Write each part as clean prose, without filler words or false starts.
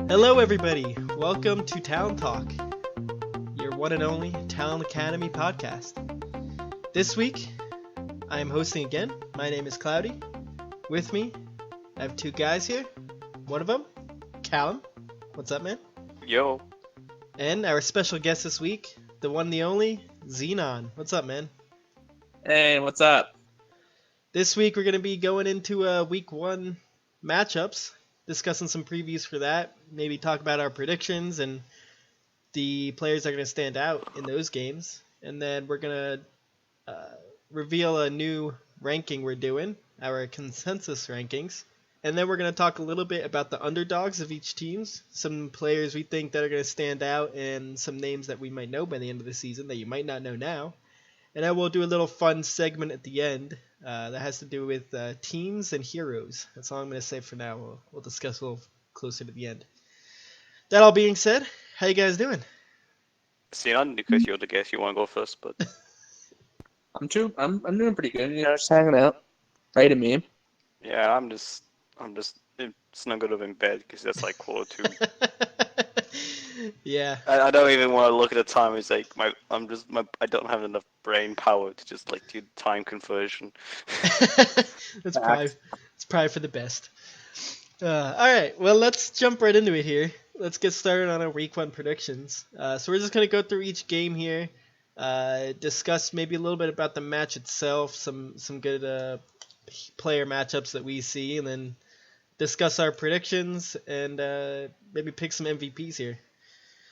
Hello, everybody. Welcome to Talon Talk, your one and only Talon Academy podcast. This week, I am hosting again. My name is Cloudy. With me, I have two guys here. One of them, Callum. What's up, man? Yo. And our special guest this week, the one, the only, Xenon. What's up, man? Hey, what's up? This week, we're going to be going into week one matchups, discussing some previews for that, maybe talk about our predictions and the players that are going to stand out in those games. And then we're going to reveal a new ranking we're doing, our consensus rankings. And then we're going to talk a little bit about the underdogs of each teams, some players we think that are going to stand out, and some names that we might know by the end of the season that you might not know now. And then we'll do a little fun segment at the end that has to do with teams and heroes. That's all I'm going to say for now. We'll discuss a little closer to the end. That all being said, how you guys doing? Xenon, because you're the guest, you want to go first, but I'm doing pretty good. Just hanging out, ready to meme. yeah, I'm just snuggled up in bed because that's like quarter 2. Yeah. I don't even want to look at the time. It's like I don't have enough brain power to just like do time conversion. It's probably for the best. All right, well, let's jump right into it here. Let's get started on our week one predictions. So we're just going to go through each game here, discuss maybe a little bit about the match itself, some good player matchups that we see, and then discuss our predictions and maybe pick some MVPs here.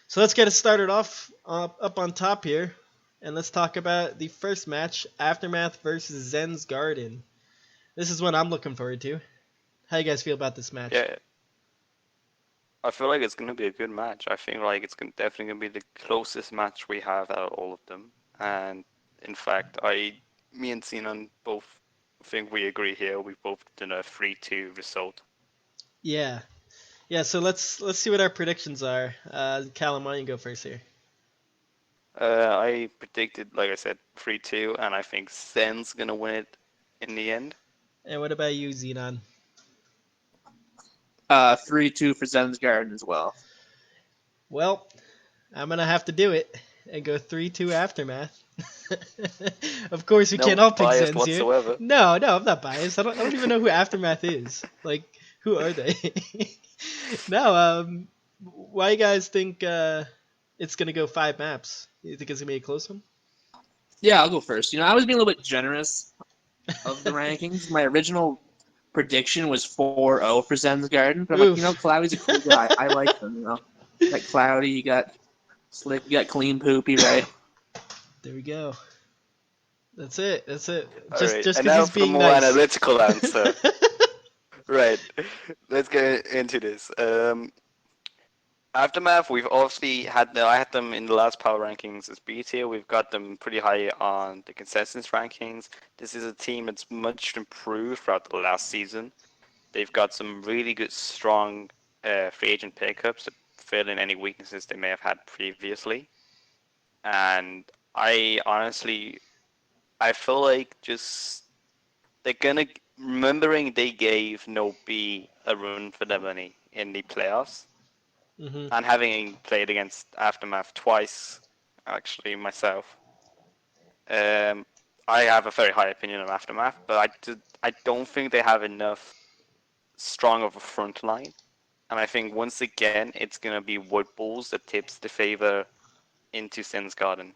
So let's get it started off up on top here, and let's talk about the first match, Aftermath versus Zen's Garden. This is what I'm looking forward to. How you guys feel about this match? Yeah, I feel like it's gonna be a good match. I think like it's definitely gonna be the closest match we have out of all of them. And in fact, me and Xenon both think we agree here. We both did a 3-2 result. Yeah. So let's see what our predictions are. Callum, why don't you go first here? I predicted, like I said, 3-2, and I think Zen's gonna win it in the end. And what about you, Xenon? 3-2 for Zen's Garden as well. Well, I'm gonna have to do it and go 3-2 Aftermath. Of course, we can't all pick bias Zens whatsoever. here. No, I'm not biased. I don't even know who Aftermath is. Like, who are they? No, why you guys think it's gonna go 5 maps? You think it's gonna be a close one? Yeah, I'll go first. I was being a little bit generous of the rankings. My original prediction was 4-0 for Zen's Garden, but I'm like, Cloudy's a cool guy. I like him, You got Cloudy, you got Slick, you got Clean Poopy, right? There we go. That's it. Just Alright, just and because now he's for the being more nice. analytical answer. Right, let's get into this. Aftermath, we've obviously I had them in the last power rankings as B tier. We've got them pretty high on the consensus rankings. This is a team that's much improved throughout the last season. They've got some really good, strong free agent pickups to fill in any weaknesses they may have had previously. And I feel like they're gonna, remembering they gave No B a run for their money in the playoffs. Mm-hmm. And having played against Aftermath twice, actually, myself, I have a very high opinion of Aftermath, but I don't think they have enough strong of a front line. And I think once again, it's going to be Wood Bulls that tips the favor into Sen's Garden.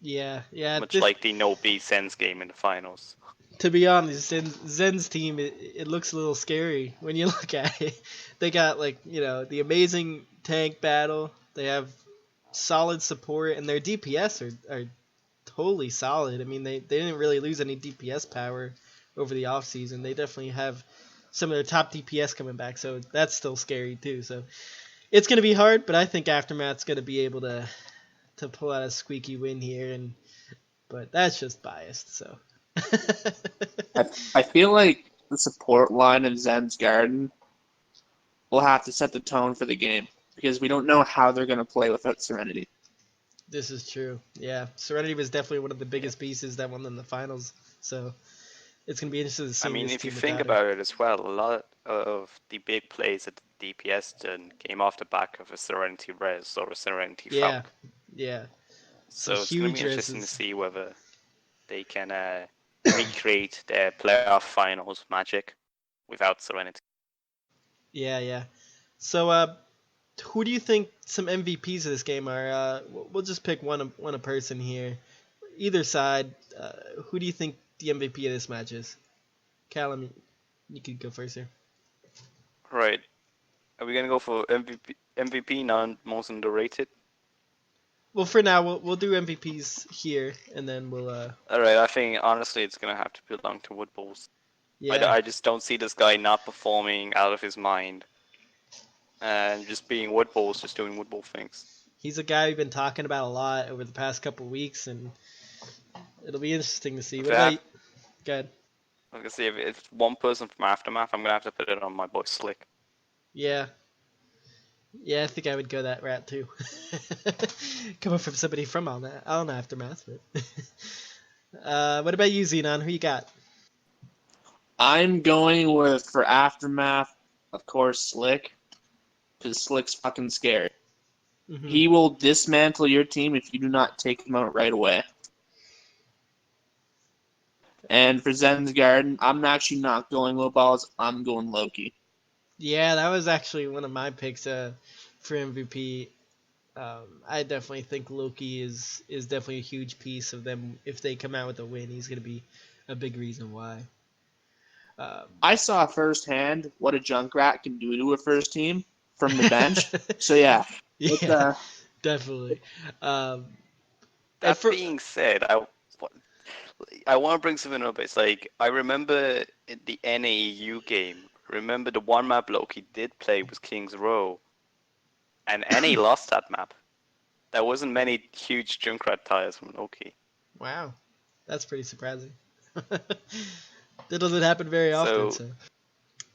Yeah. Much like the No B Sens game in the finals. To be honest, Zen's team, it looks a little scary when you look at it. They got the amazing tank battle. They have solid support, and their DPS are totally solid. I mean, they didn't really lose any DPS power over the offseason. They definitely have some of their top DPS coming back, so that's still scary too. So it's going to be hard, but I think Aftermath's going to be able to pull out a squeaky win here, but that's just biased, so. I feel like the support line in Zen's Garden will have to set the tone for the game because we don't know how they're going to play without Serenity. This is true. Yeah, Serenity was definitely one of the biggest pieces that won them the finals, so it's going to be interesting to see. I mean, if you think about it as well, a lot of the big plays that DPS and came off the back of a Serenity Res or a Serenity Yeah, Falk. yeah. Some So it's going to be huge interesting to races. see whether they can recreate their playoff finals magic without Serenity. Yeah, yeah. So, who do you think some MVPs of this game are? We'll just pick one a person here. Either side. Who do you think the MVP of this match is? Callum, you could go first here. Right. Are we going to go for MVP, non most underrated? Well, for now, we'll do MVPs here, and then we'll Alright, I think honestly it's going to have to belong to Wood Bulls. yeah. I just don't see this guy not performing out of his mind and just being Wood Bulls, just doing Wood Bull things. He's a guy we've been talking about a lot over the past couple weeks, and it'll be interesting to see. If What I about have, you? Good. like I say, if it's one person from Aftermath, I'm going to have to put it on my boy Slick. Yeah. Yeah, I think I would go that route too. Coming from somebody from on Aftermath, but what about you, Xenon? Who you got? I'm going with, for Aftermath, of course, Slick, because Slick's fucking scary. Mm-hmm. He will dismantle your team if you do not take him out right away. And for Zen's Garden, I'm actually not going low balls. I'm going Loki. Yeah, that was actually one of my picks for MVP. I definitely think Loki is definitely a huge piece of them. If they come out with a win, he's going to be a big reason why. I saw firsthand what a Junkrat can do to a first team from the bench. So yeah, Yeah, definitely. Um, and That for being said, I want to bring something up. It's like I remember in the NAEU game. Remember the one map Loki did play was King's Row, and NA lost that map. There wasn't many huge Junkrat tires from Loki. wow, that's pretty surprising. That doesn't happen very often. So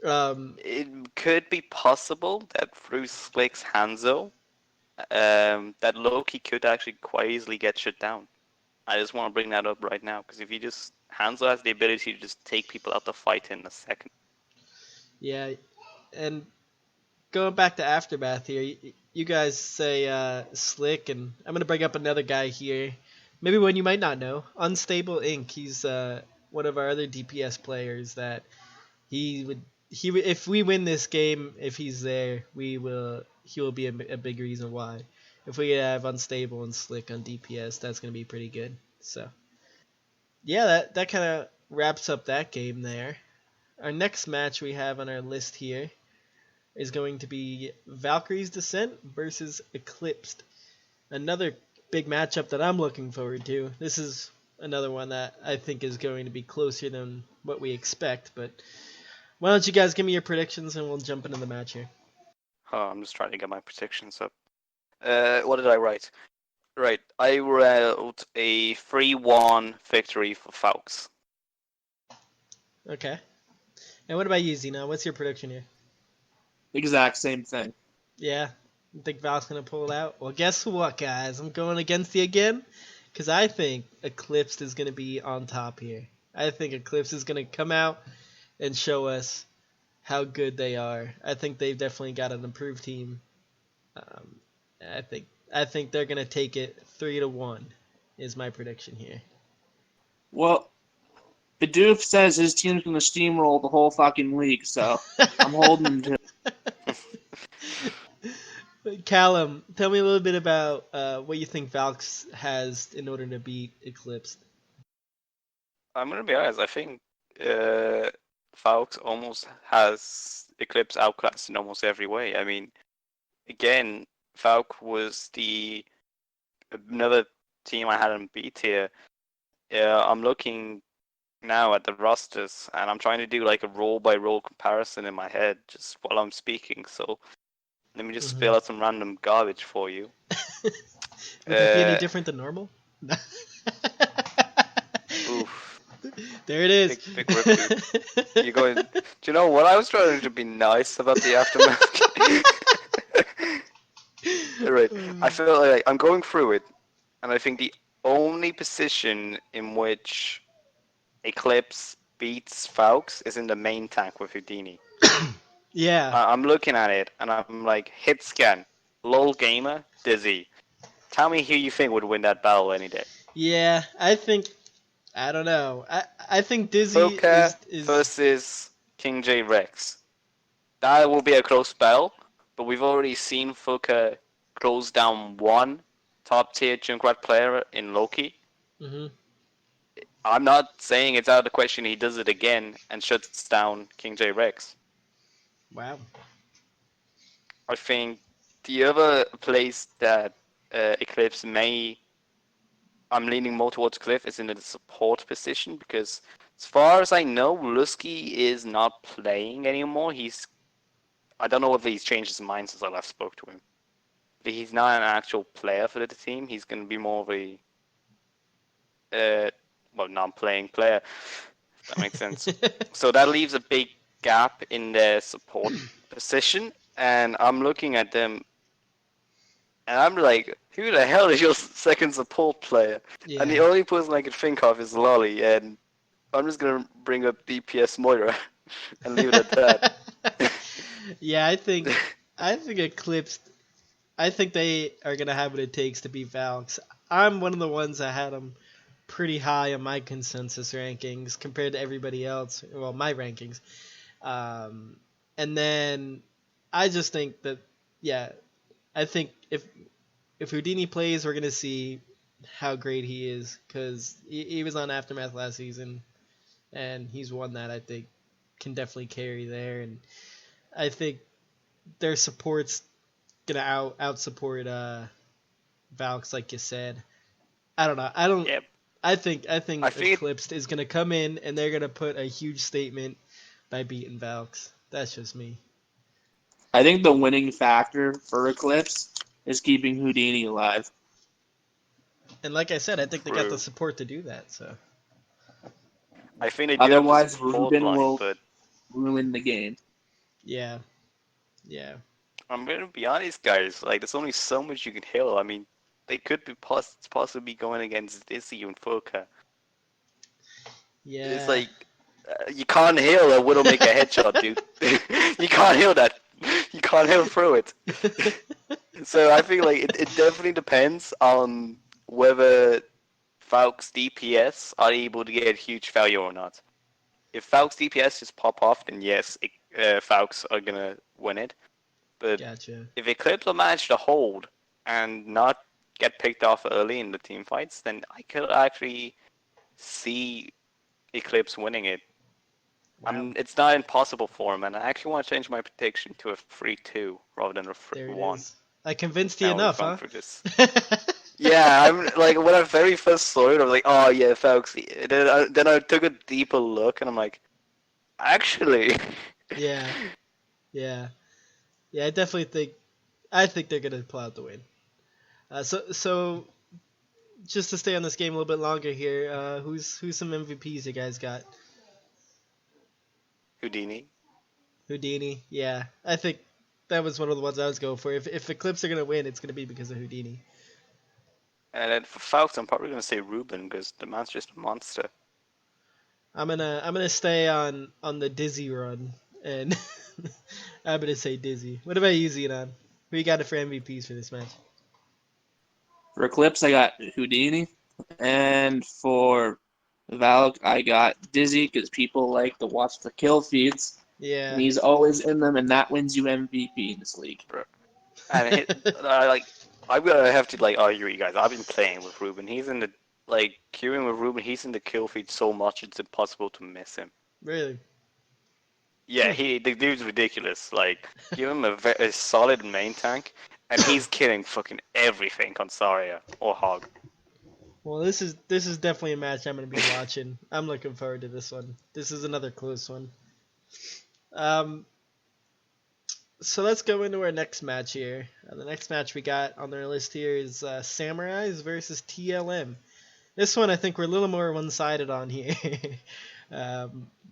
So, it could be possible that through Slick's Hanzo, that Loki could actually quite easily get shut down. I just want to bring that up right now because if you just Hanzo has the ability to just take people out the fight in a second. yeah, and going back to Aftermath here, you guys say Slick, and I'm gonna bring up another guy here. Maybe one you might not know, Unstable Inc. He's one of our other DPS players that if we win this game, if he's there, he will be a big reason why. If we have Unstable and Slick on DPS, that's gonna be pretty good. So yeah, that kind of wraps up that game there. Our next match we have on our list here is going to be Valkyrie's Descent versus Eclipsed. Another big matchup that I'm looking forward to. This is another one that I think is going to be closer than what we expect, but why don't you guys give me your predictions and we'll jump into the match here. Oh, I'm just trying to get my predictions up. What did I write? Right, I wrote a 3-1 victory for Falks. Okay. And what about you, Zena? What's your prediction here? Exact same thing. Yeah? You think Val's going to pull it out? Well, guess what, guys? I'm going against you again because I think Eclipsed is going to be on top here. I think Eclipse is going to come out and show us how good they are. I think they've definitely got an improved team. Um, I think they're gonna take it 3-1. Is my prediction here. Well, Bidoof says his team's going to steamroll the whole fucking league, so I'm holding him to Callum, tell me a little bit about what you think Valks has in order to beat Eclipse. I'm gonna be honest. I think Falks almost has Eclipse outclassed in almost every way. I mean, again, Falk was another team I had in B tier. I'm looking now at the rosters and I'm trying to do like a role by role comparison in my head just while I'm speaking. So let me just spill out some random garbage for you. Would that be any different than normal? Oof. There it is. Big rip, dude. You're going. Do you know what? I was trying to be nice about the aftermath. Right. I feel like I'm going through it, and I think the only position in which Eclipse beats Falks is in the main tank with Houdini. Yeah. I'm looking at it and I'm like, hit scan, lol gamer, Dizzy. Tell me who you think would win that battle any day. Yeah, I don't know. I think Dizzy Foka is versus King J Rex. That will be a close battle, but we've already seen Foka close down one top tier Junkrat player in Loki. hmm I'm not saying it's out of the question he does it again and shuts down King J Rex. wow. I think the other place that Eclipse may, I'm leaning more towards Cliff, is in the support position because, as far as I know, Lusky is not playing anymore. I don't know if he's changed his mind since I last spoke to him. But he's not an actual player for the team. He's going to be more of a, uh, non-playing player, if that makes sense. So that leaves a big gap in their support position, and I'm looking at them, and I'm like, who the hell is your second support player? And the Yeah. only person I could think of is Lolly, and I'm just gonna bring up DPS Moira and leave it at that. Yeah, I think Eclipse. I think they are gonna have what it takes to beat Valks. I'm one of the ones that had them pretty high on my consensus rankings compared to everybody else. Well, my rankings. Um, and then I just think that, yeah, I think if Houdini plays, we're gonna see how great he is because he was on Aftermath last season, and he's one that I think can definitely carry there. And I think their support's gonna out support Valks, like you said. I don't know. I don't. Yep. I think I think Eclipsed is gonna come in and they're gonna put a huge statement by beating Valks. That's just me. I think the winning factor for Eclipse is keeping Houdini alive. And like I said, I think they got the true. support to do that. So I think they do have the Otherwise, support Ruben line, will but ruin the game. yeah, yeah, I'm gonna be honest, guys. Like, there's only so much you can heal. I mean, they could be possibly going against Dizzy and Foka. It's yeah. like you can't heal a Widowmaker headshot, dude. You can't heal that. You can't heal through it. So I think like it definitely depends on whether Falk's DPS are able to get huge value or not. If Falk's DPS just pop off, then yes, Falks are gonna win it. But Gotcha. if Eclipse will manage to hold and not get picked off early in the team fights, then I could actually see Eclipse winning it. Wow. It's not impossible for him, and I actually want to change my prediction to a 3-2 rather than a There it 3-1. is. I convinced you Now we've enough, gone huh? through this. Yeah, I'm like when I very first saw it, I was like, oh yeah, folks. Then I took a deeper look, and I'm like, actually, Yeah, yeah, yeah. I think they're gonna pull out the win. So just to stay on this game a little bit longer here, who's some MVPs you guys got? Houdini. Houdini. Yeah, I think that was one of the ones I was going for. If Eclipse are gonna win, it's gonna be because of Houdini. And then for Falcons, I'm probably gonna say Ruben because the man's just a monster. I'm gonna stay on the Dizzy run, and I'm gonna say Dizzy. What about you, Xenon? Who you got for MVPs for this match? For Eclipse, I got Houdini, and for Valk, I got Dizzy because people like to watch the kill feeds, and Yeah. he's always in them, and that wins you MVP in this league. Bro. And I'm gonna have to like argue with you guys. I've been playing with Ruben. He's in the queuing with Ruben. He's in the kill feed so much it's impossible to miss him. Really? Yeah, the dude's ridiculous. Like, give him a solid main tank, and he's killing fucking everything on Zarya or Hog. Well, this is definitely a match I'm gonna be watching. I'm looking forward to this one. This is another close one. Um, so let's go into our next match here. The next match we got on our list here is Samurais versus TLM. This one I think we're a little more one-sided on here.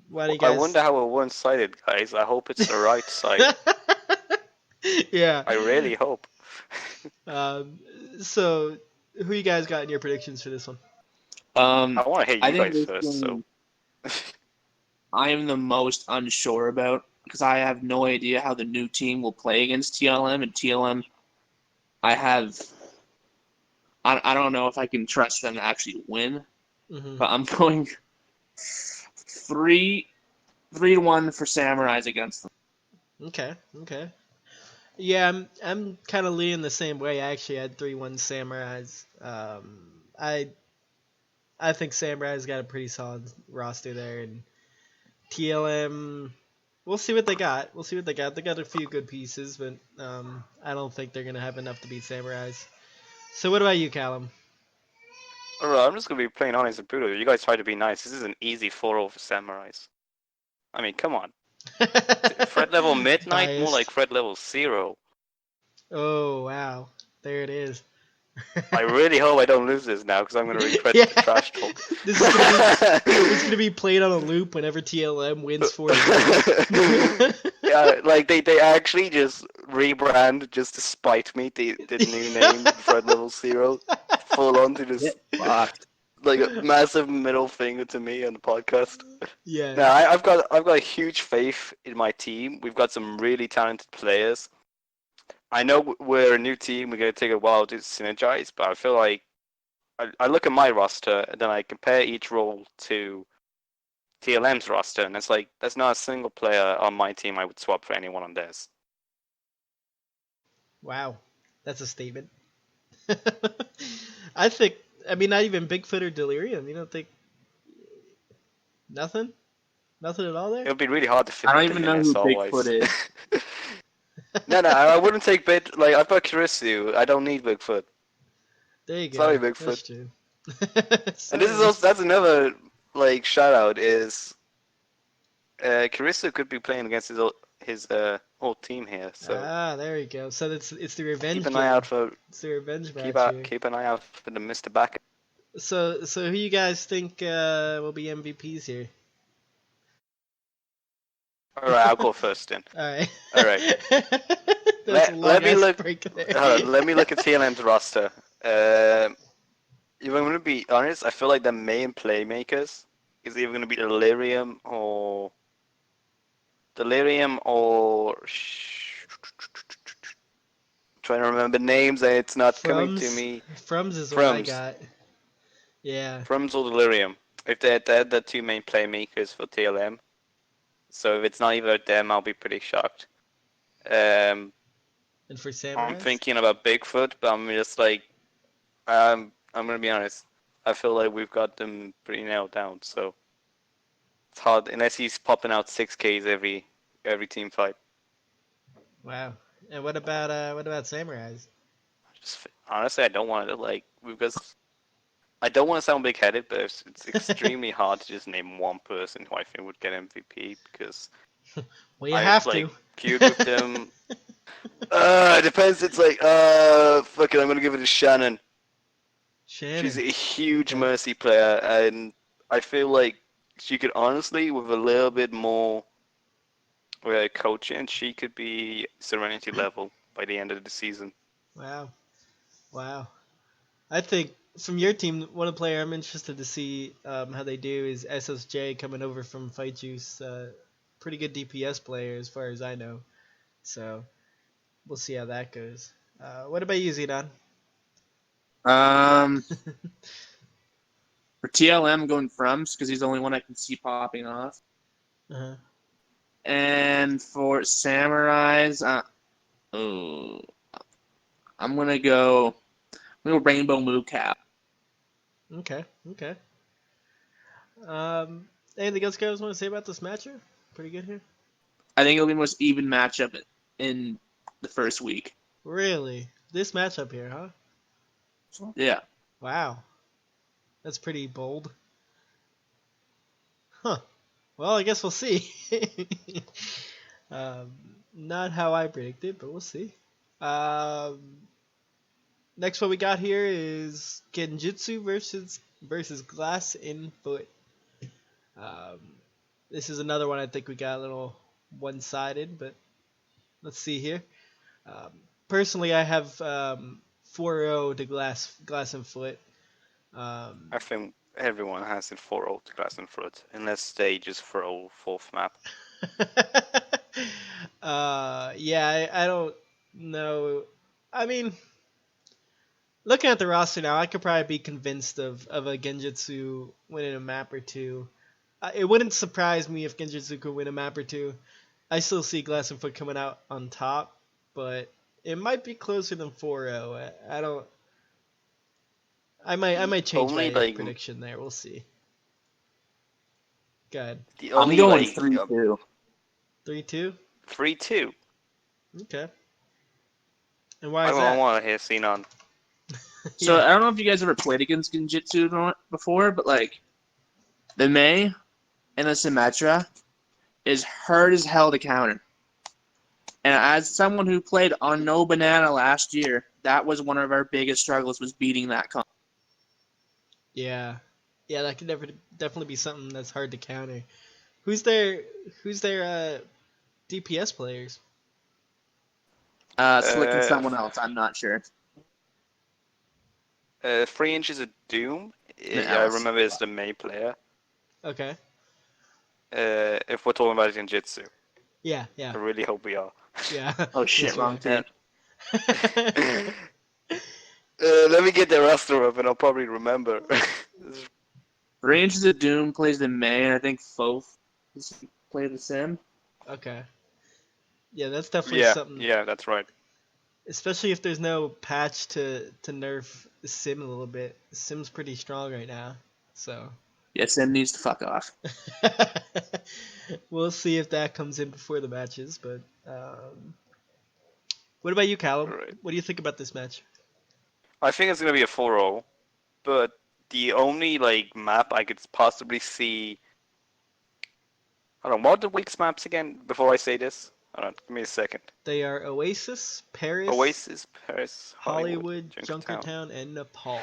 Why do you I guys? wonder how we're one-sided, guys. I hope it's the right side. Yeah. I really hope. Um, so who you guys got in your predictions for this one? Um, I want to hear I you think guys this first. So game I am the most unsure about because I have no idea how the new team will play against TLM, and TLM, I don't know if I can trust them to actually win, Hmm. but I'm going 3-1 for Samurais against them. Okay. Yeah, I'm kind of leaning the same way. I actually had 3-1 Samurais. I think Samurai's got a pretty solid roster there, and TLM. We'll see what they got. They got a few good pieces, but I don't think they're gonna have enough to beat Samurais. So what about you, Callum? Alright, I'm just gonna be plain honest and brutal. You guys try to be nice. This is an easy 4-0 for Samurais. I mean, come on. Threat level midnight, more like Biased. threat level 0. Oh wow, there it is. I really hope I don't lose this now because I'm gonna regret Yeah. the trash talk. This is gonna be played on a loop whenever TLM wins 4-0. Yeah, like they actually just rebrand just to spite me the new name Threat Level 0. Full on to just Fucked. like a massive middle finger to me on the podcast. Yeah. Now I've got huge faith in my team. We've got some really talented players. I know we're a new team. We're gonna take a while to synergize, but I feel like I look at my roster and then I compare each role to TLM's roster, and it's like there's not a single player on my team I would swap for anyone on theirs. Wow, that's a statement. I think. I mean, not even Bigfoot or Delirium. You don't think nothing? Nothing at all It there? would be really hard to fit I don't them even in know who SL Bigfoot wise. is. No, I wouldn't take Bit. Like I've got Karisu. I don't need Bigfoot. There you Sorry, go. Bigfoot. That's true. And this is Sorry. also that's another like shout out is Karisu could be playing against his whole team here. So Ah, there we go. So it's the revenge keep an eye game. out for It's the revenge match here. keep an eye out for the Mr. Back. So who you guys think will be MVPs here? All right, I'll go first then. All right. All right. That's a long Let me ass look. break there. Hold on, let me look at TLM's roster. If I'm gonna be honest, I feel like the main playmakers is either gonna be Delirium or trying to remember names and it's not coming to me. Frums is what I Frums, got. Yeah. Frums or Delirium. If they're the two main playmakers for TLM, so if it's not either of them, I'll be pretty shocked. Um, And for I'm Samurais? thinking about Bigfoot, but I'm just like, I'm gonna be honest. I feel like we've got them pretty nailed down, so it's hard unless he's popping out 6Ks every team fight. Wow. And what about Samurais? Just honestly, I don't want to like I don't want to sound big-headed, but it's extremely hard to just name one person who I think would get MVP because Well, you I've have like to. queued with them. It depends. It's like, fuck it, I'm gonna give it to Shannon. She's Shannon. a huge Okay. Mercy player, and I feel like she could honestly, with a little bit more coaching, she could be Serenity level by the end of the season. Wow. Wow. I think from your team, one player I'm interested to see how they do is SSJ coming over from Fight Juice. Pretty good DPS player as far as I know. So we'll see how that goes. What about you, Xenon? For TLM, going Frums because he's the only one I can see popping off. Uh-huh. And for Samurais, I'm gonna go Rainbow Moocap. Okay. Okay. Anything else guys want to say about this matchup? Pretty good here. I think it'll be the most even matchup in the first week. Really? This matchup here, huh? Yeah. Wow. That's pretty bold. Huh. Well, I guess we'll see. um, not how I predicted, but we'll see. Um, next one we got here is Genjutsu versus Glass in Foot. Um, this is another one I think we got a little one-sided, but let's see here. Um, personally, I have 4-0 to Glass and Foot. I think everyone has it 4-0 to Glass and Fruit, unless they just throw fourth map. Yeah, I don't know. I mean, looking at the roster now, I could probably be convinced of a Genjutsu winning a map or two. It wouldn't surprise me if Genjutsu could win a map or two. I still see Glass and Foot coming out on top, but it might be closer than 4-0. I don't. I The might change only my like prediction there. We'll see. Go ahead. the I'm only going like 3-2. 3-2. 3-2. Okay. And why I, is I that? want to hear Xenon. So Yeah. I don't know if you guys ever played against Genjutsu before, but like the Mei and the Symmetra is hard as hell to counter. And as someone who played on No Banana last year, that was one of our biggest struggles was beating that comp. Yeah. Yeah, that could definitely be something that's hard to counter. Who's their DPS players? Slick and Uh, someone else, I'm not sure. 3 inches of Doom. And I Alice. remember it's the May player. Okay. If we're talking about Genjutsu, Yeah, yeah, I really hope we are. yeah. Oh shit, Yes, we wrong team. are. Let me get the roster up and I'll probably remember. 3 Inches of Doom plays the Mei, and I think Foth play the Sim. Okay. Yeah, that's definitely yeah, something. yeah, that's right. Especially if there's no patch to nerf Sim a little bit. Sim's pretty strong right now, so. Yeah, Sim needs to fuck off. We'll see if that comes in before the matches, but what about you, Callum? Right. What do you think about this match? I think it's gonna be a 4-0, but the only like map I could possibly see. Hold on, what are the week's maps again? Before I say this, hold on, give me a second. They are Oasis, Paris, Oasis, Paris, Hollywood, Hollywood, Junkertown. Junkertown, and Alright, Nepal.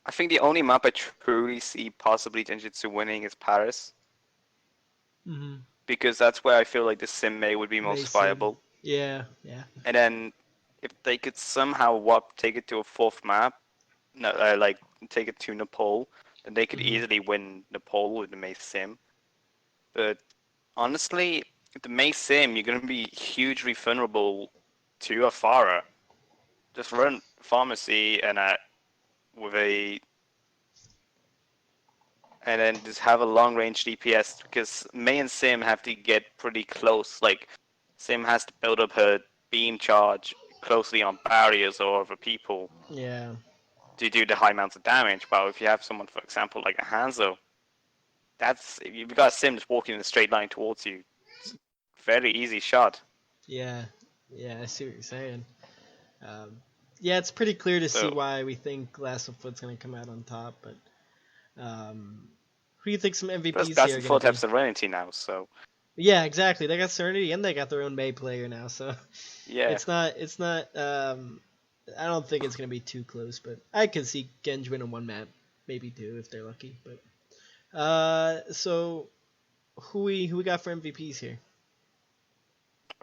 I think the only map I truly see possibly Genjutsu winning is Paris, Mm-hmm. because that's where I feel like the Sim May would be most Mason. viable. Yeah, yeah. And then if they could somehow take it to a fourth map, no, like take it to Nepal, then they could Mm-hmm. easily win Nepal with the May Sim. But honestly, with the May Sim, you're going to be hugely vulnerable to Afara. Just run pharmacy and with a and then just have a long range DPS because May and Sim have to get pretty close. Like Sim has to build up her beam charge closely on barriers or other people Yeah. to do the high amounts of damage. While if you have someone, for example, like a Hanzo, that's if you've got a Sim just walking in a straight line towards you. It's a very easy shot. Yeah. Yeah, I see what you're saying. Um, yeah, it's pretty clear to see So why we think Glass of Foot's going to come out on top, but who do you think some plus MVPs here are going to Foot have be? Serenity now, so Yeah, exactly. They got Serenity and they got their own May player now, so yeah. it's not I don't think it's going to be too close, but I could see Genj win on one map, maybe two if they're lucky, but so who we got for MVPs here?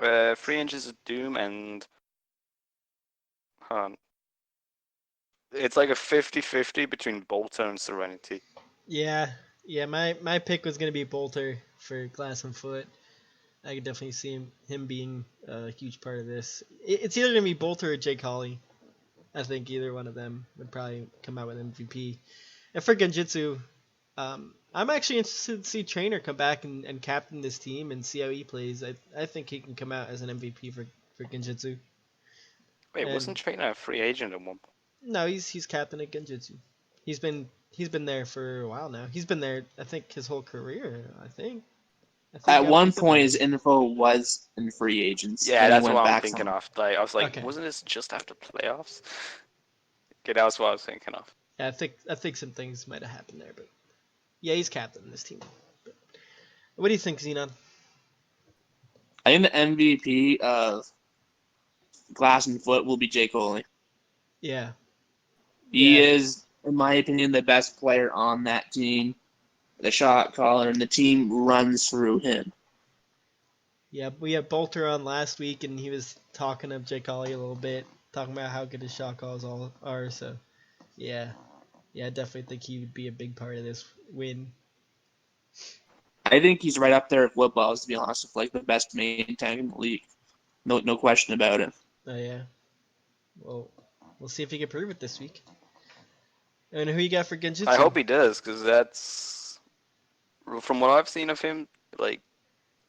3 inches of Doom and um, it's like a 50-50 between Bolter and Serenity. Yeah, yeah. My pick was gonna be Bolter for Glass and Foot. I could definitely see him being a huge part of this. It's either gonna be Bolter or Jake Hawley. I think either one of them would probably come out with MVP. And for Genjutsu, I'm actually interested to see Trainer come back and captain this team and see how he plays. I think he can come out as an MVP for Genjutsu. Wait, And wasn't Trainer a free agent at one point? no, he's captain at Genjutsu. He's been there for a while now. He's been there, I think, his whole career. I think he At got one picked up by point, his them. info was in free agents. Yeah, Then he that's what went I'm back thinking home. of. Like, I was like, Okay. wasn't this just after playoffs? Okay, that's what I was thinking of. Yeah, I think some things might have happened there, but yeah, he's captain in this team. But what do you think, Xenon? I think the MVP of Glass and Foot will be Jake Coley. Yeah, He yeah, is, in my opinion, the best player on that team. The shot caller, and the team runs through him. yeah. We had Bolter on last week, and he was talking of Jake Ollie a little bit, talking about how good his shot calls all are. So yeah, yeah, I definitely think he would be a big part of this win. I think he's right up there with Woodballs, to be honest, with like the best main tank in the league. No question about it. Oh yeah. Well, we'll see if he can prove it this week. And who you got for Genjutsu? I hope he does, because that's from what I've seen of him. Like,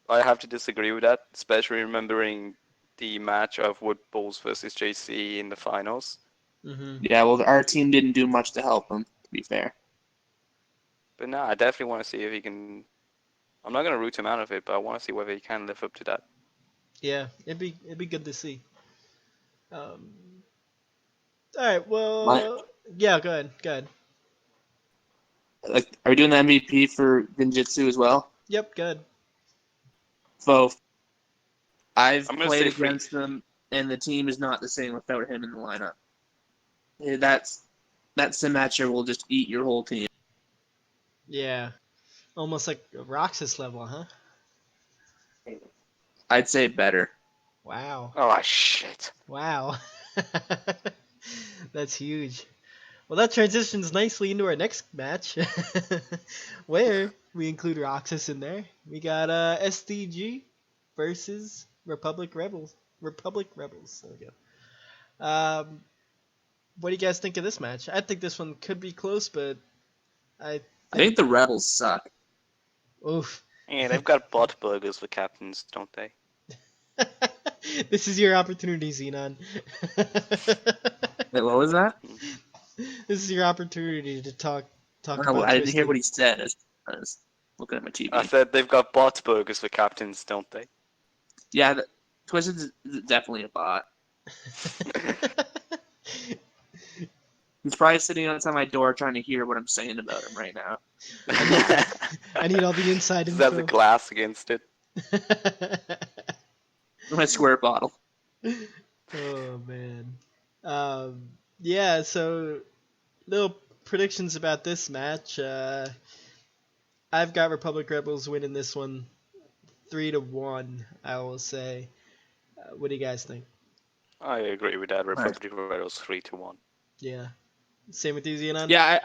I have to disagree with that, especially remembering the match of Wood Bulls versus JC in the finals. Mm-hmm. Yeah, well, our team didn't do much to help him, to be fair. But no, I definitely want to see if he can. I'm not going to root him out of it, but I want to see whether he can live up to that. Yeah, it'd be good to see. All right. Well, yeah. Go ahead. Go ahead. Like, are we doing the MVP for Genjutsu as well? Yep. Good. So, I've I'm gonna played say free. against them, and the team is not the same without him in the lineup. That Symmetra will just eat your whole team. Yeah. Almost like Roxas level, huh? I'd say better. Wow. Oh shit! Wow. That's huge. Well, that transitions nicely into our next match, where we include Roxas in there. We got SDG versus Republic Rebels. Republic Rebels. There we go. What do you guys think of this match? I think this one could be close, but I I think the Rebels suck. oof. Yeah, they've got bot burgers for captains, don't they? This is your opportunity, Xenon. Wait, what was that? This is your opportunity to talk Oh, about I didn't hear Twisted. what he said. I was looking at my TV. I said they've got bot burgers for captains, don't they? Yeah, Twisted's definitely a bot. He's probably sitting outside my door trying to hear what I'm saying about him right now. I need all the inside Just have the info. glass against it. My square bottle. Oh man. Yeah. So little predictions about this match. I've got Republic Rebels winning this one, 3-1. I will say. What do you guys think? I agree with that. Right. Republic Rebels 3-1. Yeah. Same with you, Xenon? Yeah,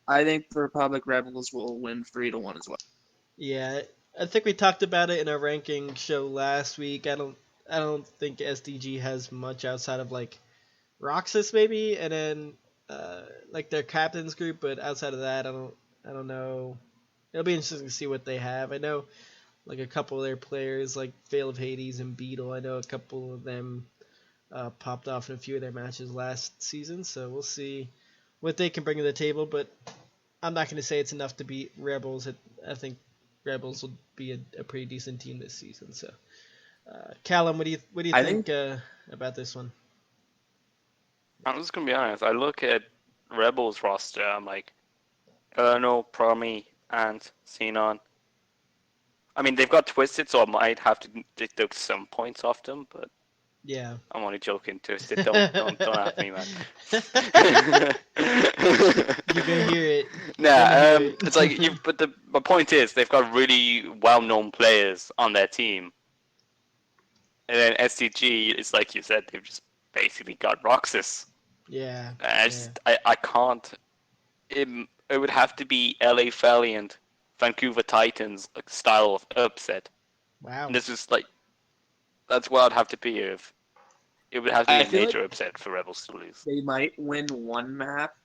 I think the Republic Rebels will win 3-1 as well. Yeah. I think we talked about it in our ranking show last week. I don't think SDG has much outside of like Roxas maybe, and then like their captains group. But outside of that, I don't know. It'll be interesting to see what they have. I know like a couple of their players, like Veil of Hades and Beetle. I know a couple of them popped off in a few of their matches last season, so we'll see what they can bring to the table. But I'm not going to say it's enough to beat Rebels. I think Rebels will be a pretty decent team this season. So, Callum, what do you think about this one? I'm just gonna be honest. I look at Rebels roster. I'm like, Erno, Promi, and Xenon. I mean, they've got Twisted, so I might have to deduct some points off them, but Yeah. I'm only joking. Twisted, don't at me, man. You're gonna hear it. It's like But my point is, they've got really well-known players on their team, and then STG is like you said, they've just basically got Roxas. Yeah. I can't. It would have to be LA Valiant, Vancouver Titans style of upset. Wow. And this is like, that's what I'd have to be if. It would have to be a major like upset for Rebels to lose. They might win one map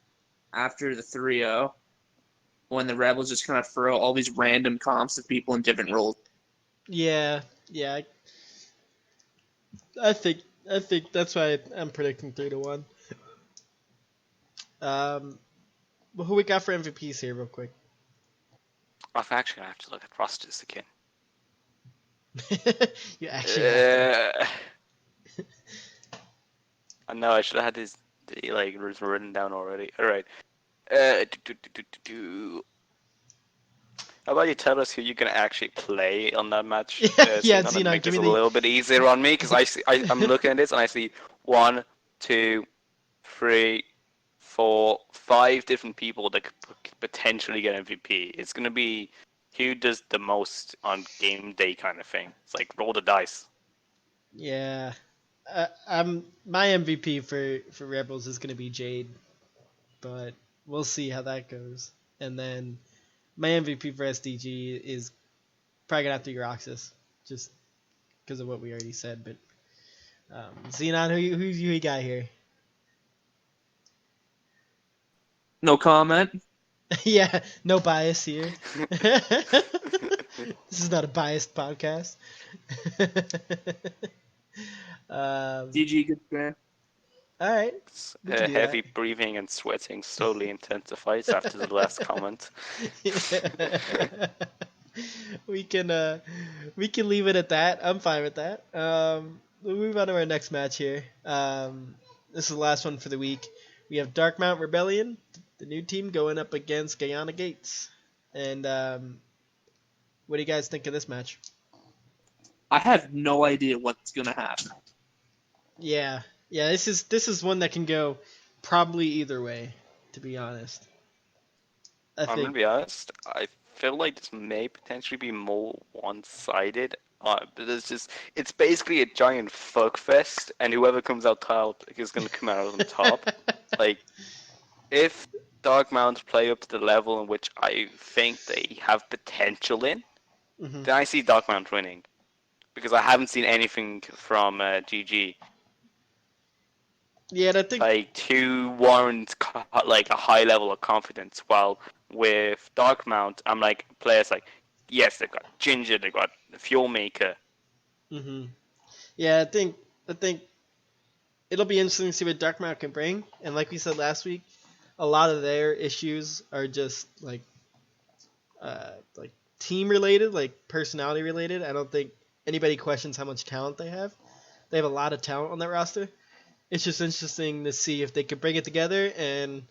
after the 3-0 when the Rebels just kind of throw all these random comps of people in different roles. Yeah. I think that's why I'm predicting 3-1. Well, who we got for MVPs here, real quick? I'm actually gonna have to look at rosters again. You actually have to. I know I should have had this like written down already. All right. How about you tell us who you can actually play on that match? Yeah, Xenon, and Xenon, make give this me a little bit easier on me because I'm looking at this and I see 1, 2, 3, 4, 5 different people that could potentially get MVP. It's gonna be who does the most on game day kind of thing. It's like roll the dice. Yeah. My MVP for Rebels is gonna be Jade, but we'll see how that goes. And then my MVP for SDG is probably gonna have to be Roxas, just because of what we already said. But Xenon, who's you got here? No comment. Yeah, no bias here. This is not a biased podcast. GG, good man. All right, we can do Heavy breathing and sweating slowly intensifies after the last comment. that. we can leave it at that. I'm fine with that. We'll move on to our next match here. This is the last one for the week. We have Darkmount Rebellion, the new team, going up against Guyana Gates. And what do you guys think of this match? I have no idea what's gonna happen. Yeah, this is one that can go probably either way, to be honest. I'm gonna be honest. I feel like this may potentially be more one-sided. But it's basically a giant fuckfest, and whoever comes out top is gonna come out on top. Like, if Darkmount play up to the level in which I think they have potential in, Mhm. then I see Darkmount winning. Because I haven't seen anything from GG Yeah, I think like to warrant like a high level of confidence. While with Darkmount, I'm like players like, yes, they've got Ginger, they've got Fuel Maker. Yeah, I think it'll be interesting to see what Darkmount can bring. And like we said last week, a lot of their issues are just like team related, like personality related. I don't think anybody questions how much talent they have. They have a lot of talent on that roster. It's just interesting to see if they could bring it together, and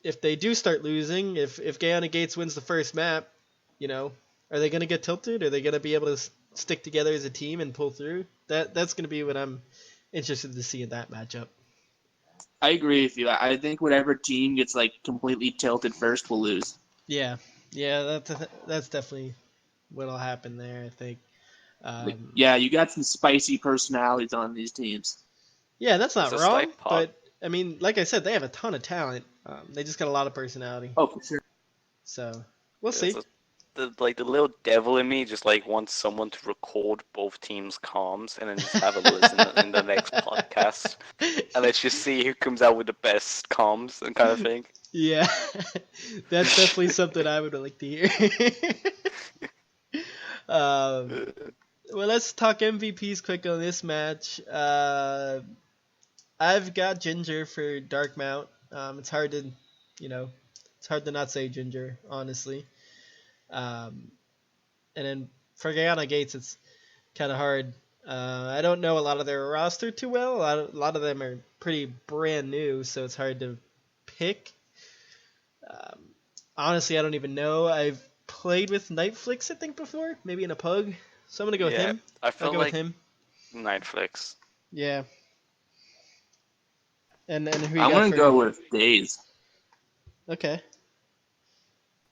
if they do start losing, if Guyana Gates wins the first map, are they gonna get tilted? Are they gonna be able to stick together as a team and pull through? That's gonna be what I'm interested to see in that matchup. I agree with you. I think whatever team gets like completely tilted first will lose. Yeah, that's definitely what'll happen there. I think. Yeah, you got some spicy personalities on these teams. Yeah, that's not It's a wrong, slight pop. but I mean, like I said, they have a ton of talent. They just got a lot of personality. Oh, for sure. So we'll see. The little devil in me just like wants someone to record both teams' comms and then just have a listen in the next podcast, and let's just see who comes out with the best comms and kind of thing. Yeah, that's definitely something I would like to hear. Well, let's talk MVPs quick on this match. I've got Ginger for Darkmount. It's hard to, it's hard to not say Ginger, honestly. And then for Guyana Gates, it's kind of hard. I don't know a lot of their roster too well. A lot of them are pretty brand new, so it's hard to pick. Honestly, I don't even know. I've played with Nightflix, I think, before, maybe in a pug. So I'm gonna go with him. I feel I'll go like with him. Nightflix. Yeah. And who you I'm got gonna for? go with Days. Okay.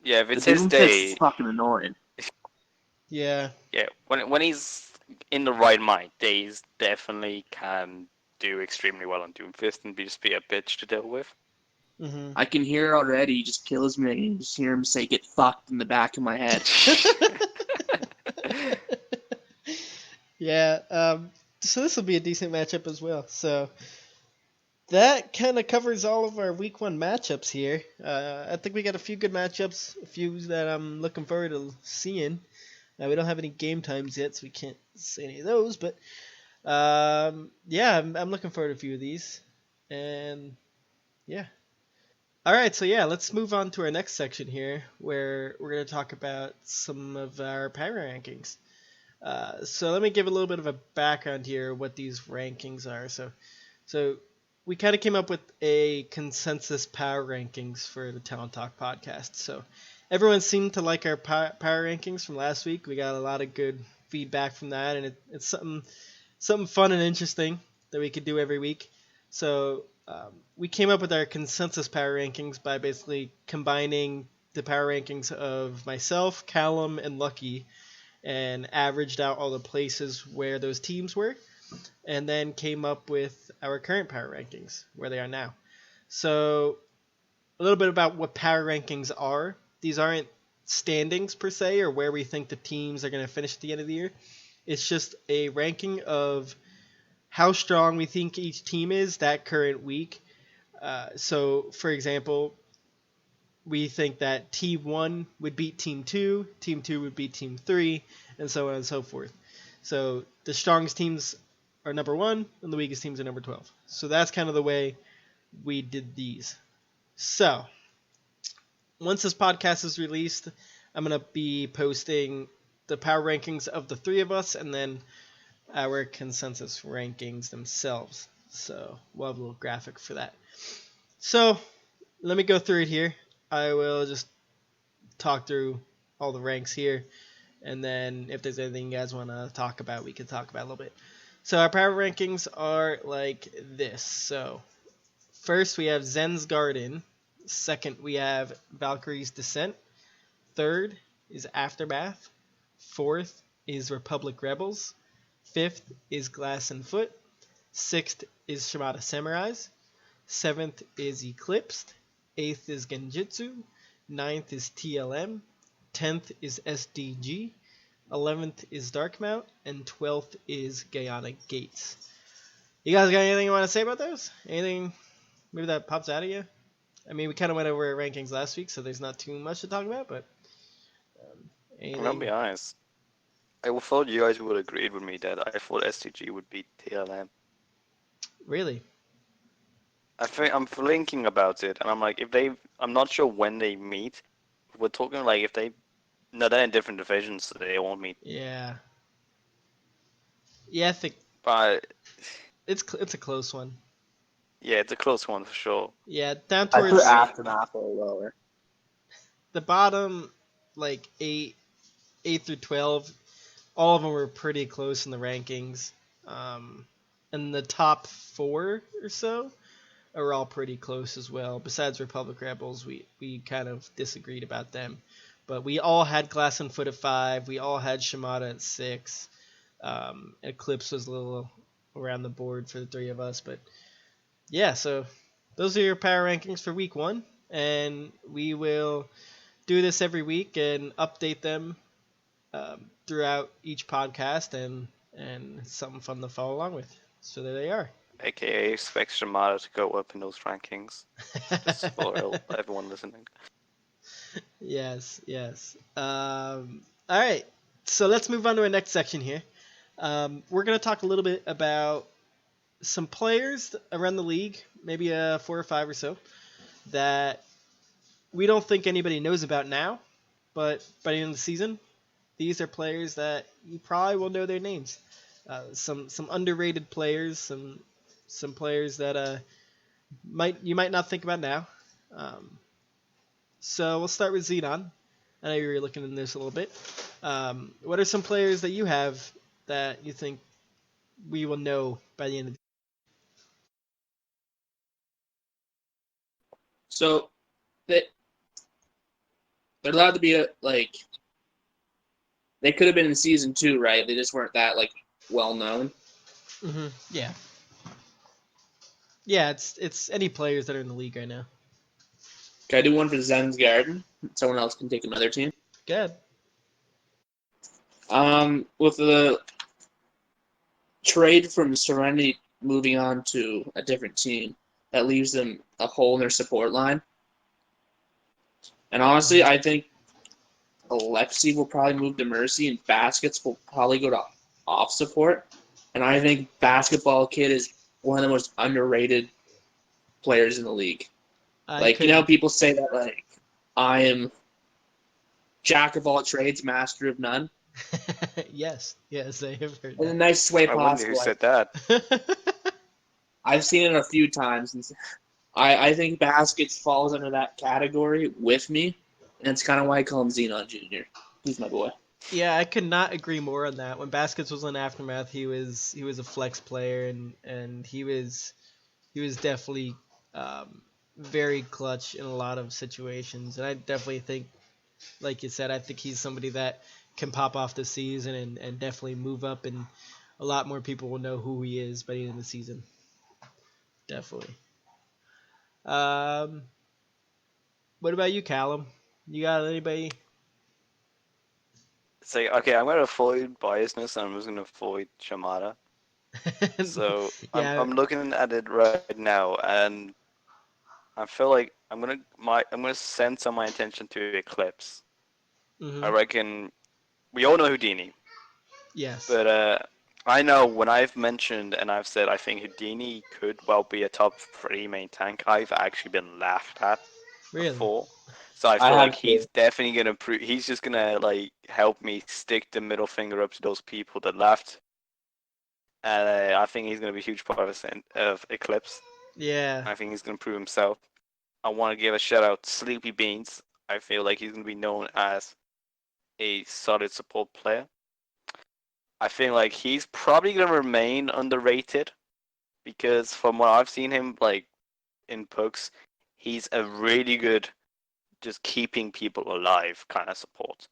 Yeah, if The it's his Doom day, Fist's fucking annoying. Yeah. yeah, when he's in the right mind, Days definitely can do extremely well on Doomfist and just be a bitch to deal with. Mm-hmm. I can hear it already. He just kills me. I can just hear him say "get fucked" in the back of my head. Yeah. So this will be a decent matchup as well. So that kind of covers all of our week one matchups here. I think we got a few good matchups, a few that I'm looking forward to seeing. We don't have any game times yet, so we can't say any of those. But yeah, I'm looking forward to a few of these. And yeah. All right, so yeah, let's move on to our next section here, where we're going to talk about some of our power rankings. So let me give a little bit of a background here, what these rankings are. So we kind of came up with a consensus power rankings for the Talon Talk podcast. So everyone seemed to like our power rankings from last week. We got a lot of good feedback from that, and it's something fun and interesting that we could do every week. So we came up with our consensus power rankings by basically combining the power rankings of myself, Callum, and Lucky, and averaged out all the places where those teams were, and then came up with our current power rankings, where they are now. So a little bit about what power rankings are. these aren't standings per se or where we think the teams are going to finish at the end of the year. It's just a ranking of how strong we think each team is that current week. So, for example, we think that Team 1 would beat Team 2, Team 2 would beat Team 3, and so on and so forth. So the strongest teams are number 1, and the weakest teams are number 12. So that's kind of the way we did these. So, once this podcast is released, I'm going to be posting the power rankings of the three of us and then our consensus rankings themselves. So we'll have a little graphic for that. So let me go through it here. I will just talk through all the ranks here. And then if there's anything you guys want to talk about, we can talk about a little bit. So our power rankings are like this. So first we have Zen's Garden. Second we have Valkyrie's Descent. Third is Aftermath. Fourth is Republic Rebels. Fifth is Glass and Foot. Sixth is Shimada Samurais. Seventh is Eclipsed. Eighth is Genjutsu. Ninth is TLM. 10th is SDG. 11th is Darkmount. And 12th is Guyana Gates. You guys got anything you want to say about those? Anything maybe that pops out of you? I mean, we kind of went over our rankings last week, so there's not too much to talk about, but anything? I'll be honest. I thought you guys would have agreed with me that I thought STG would beat TLM. Really? I think I'm thinking about it, and I'm like, I'm not sure when they meet. We're talking like if no, they're in different divisions, so they won't meet. Yeah. Yeah, I think But it's a close one. yeah, it's a close one for sure. Yeah, down I towards put Aftermath a little lower. the bottom, like 8 through 12, all of them were pretty close in the rankings. And the top 4 or so are all pretty close as well. Besides Republic Rebels, we kind of disagreed about them. But we all had Glass and Foot at 5. We all had Shimada at 6. Eclipse was a little around the board for the three of us. But yeah, so those are your power rankings for week 1. And we will do this every week and update them throughout each podcast, and it's something fun to follow along with. So there they are. AKA expect Shimada to go up in those rankings. Just for everyone listening. Yes. All right. So let's move on to our next section here. We're going to talk a little bit about some players around the league, maybe 4 or 5 or so, that we don't think anybody knows about now, but by the end of the season, these are players that you probably will know their names. Some underrated players, some players that you might not think about now. So we'll start with Xenon. I know you were looking into this a little bit. What are some players that you have that you think we will know by the end of the So they're allowed to be they could have been in season 2, right? They just weren't that well known. Mm-hmm. Yeah. Yeah, it's any players that are in the league right now. Can I do one for Zen's Garden? Someone else can take another team. Good. With the trade from Serenity moving on to a different team, that leaves them a hole in their support line. And honestly, I think Alexi will probably move to Mercy, and Baskets will probably go to off support. And I think Basketball Kid is one of the most underrated players in the league. People say that I am jack of all trades, master of none. yes, I have heard In that. a nice way I wonder possible. who said that. I've seen it a few times, and I think Baskets falls under that category with me, and that's kind of why I call him Xenon Jr. He's my boy. Yeah, I could not agree more on that. When Baskets was in Aftermath, he was a flex player, and he was definitely very clutch in a lot of situations. And I definitely think, like you said, I think he's somebody that can pop off the season and definitely move up, and a lot more people will know who he is by the end of the season. Definitely. What about you, Callum? You got anybody? It's like, okay, I'm gonna avoid biasness and I'm just gonna avoid Shamada. So Yeah. I'm looking at it right now, and I feel like I'm gonna send some of my attention to Eclipse. I Hmm. reckon we all know Houdini, Yes. but I know when I've mentioned and I've said I think Houdini could well be a top 3 main tank, I've actually been laughed at Really? before. So I I feel like have he's to. definitely gonna he's just gonna like help me stick the middle finger up to those people that laughed. And I think he's gonna be a huge part of Eclipse. Yeah. I think he's gonna prove himself. I want to give a shout out to Sleepy Beans. I feel like he's gonna be known as a solid support player. I feel like he's probably gonna remain underrated because from what I've seen him like in books, he's a really good just keeping people alive kind of support.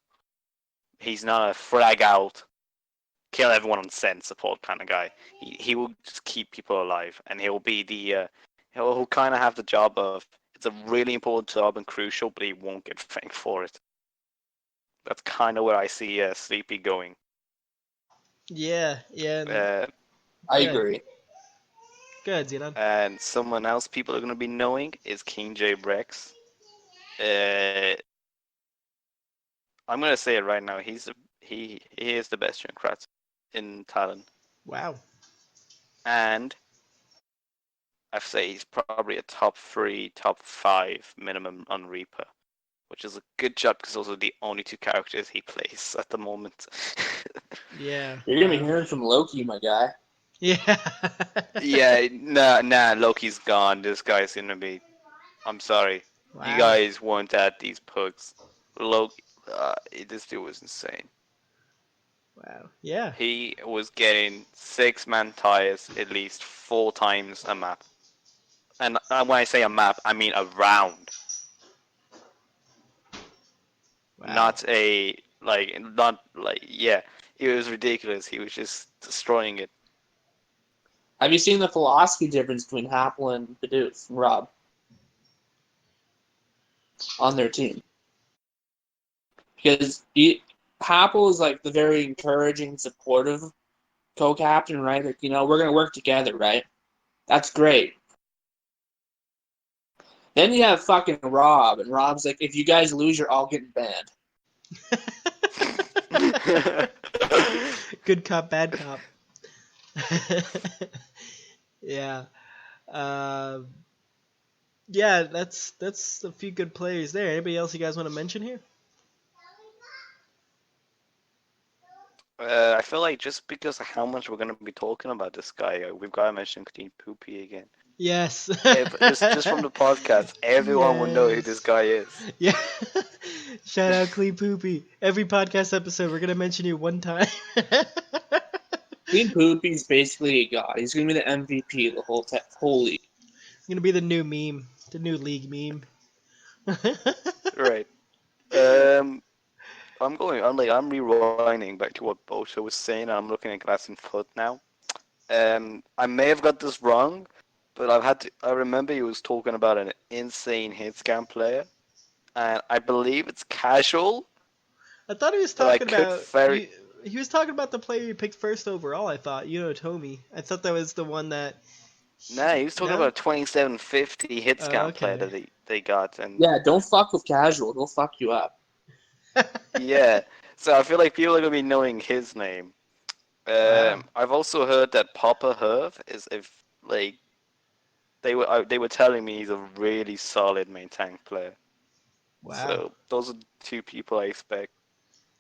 He's not a frag out, kill everyone on scent support kind of guy. He will just keep people alive, and he'll be he'll kind of have the job of it's a really important job and crucial, but he won't get thanked for it. That's kind of where I see Sleepy going. Yeah. Yeah. And Uh, I good. agree. Good, Xenon. and someone else people are going to be knowing is King J Rex. Uh, I'm going to say it right now. He is the best Junkrat in Talon, Wow. and I say he's probably a top 3, top 5 minimum on Reaper, which is a good job because those are the only 2 characters he plays at the moment. Yeah. You're gonna be Wow. hearing from Loki, my guy. Yeah. Yeah, nah, Loki's gone. This guy's gonna be. I'm sorry, you Wow. guys weren't at these pugs. Loki, this dude was insane. Wow. Yeah. He was getting 6-man ties at least 4 times a map, and when I say a map, I mean a round. Wow. Not like yeah, it was ridiculous. He was just destroying it. Have you seen the philosophy difference between Happel and Bidoof, Rob, on their team? Because Happel is like the very encouraging, supportive co-captain, right? Like, we're gonna work together, right? That's great. Then you have fucking Rob, and Rob's like, if you guys lose, you're all getting banned. Good cop, bad cop. Yeah. Uh, yeah, that's a few good players there. Anybody else you guys want to mention here? I feel like just because of how much we're gonna be talking about this guy, we've got to mention Clean Poopy again. Yes. Just from the podcast, everyone will know who this Yes. guy is. Yeah. Shout out Clean Poopy. Every podcast episode, we're gonna mention you one time. Clean Poopy's basically a god. He's gonna be the MVP of the whole league. It's gonna be the new meme, the new league meme. Right. I'm rewinding back to what Bosa was saying. I'm looking at Glass and Foot now. I may have got this wrong, but I remember he was talking about an insane hit scan player, and I believe it's casual. I thought he was But I talking could about very you. He was talking about the player you picked first overall. I thought, Tomi. I thought that was the one that. nah. He was talking No. about a 2750 hit Oh, scan player okay. that they got, and Yeah, don't fuck with casual. He'll fuck you up. yeah. So I feel like people are gonna be knowing his name. Wow. I've also heard that Papa Herv is if like they were telling me he's a really solid main tank player. Wow. So those are 2 people I expect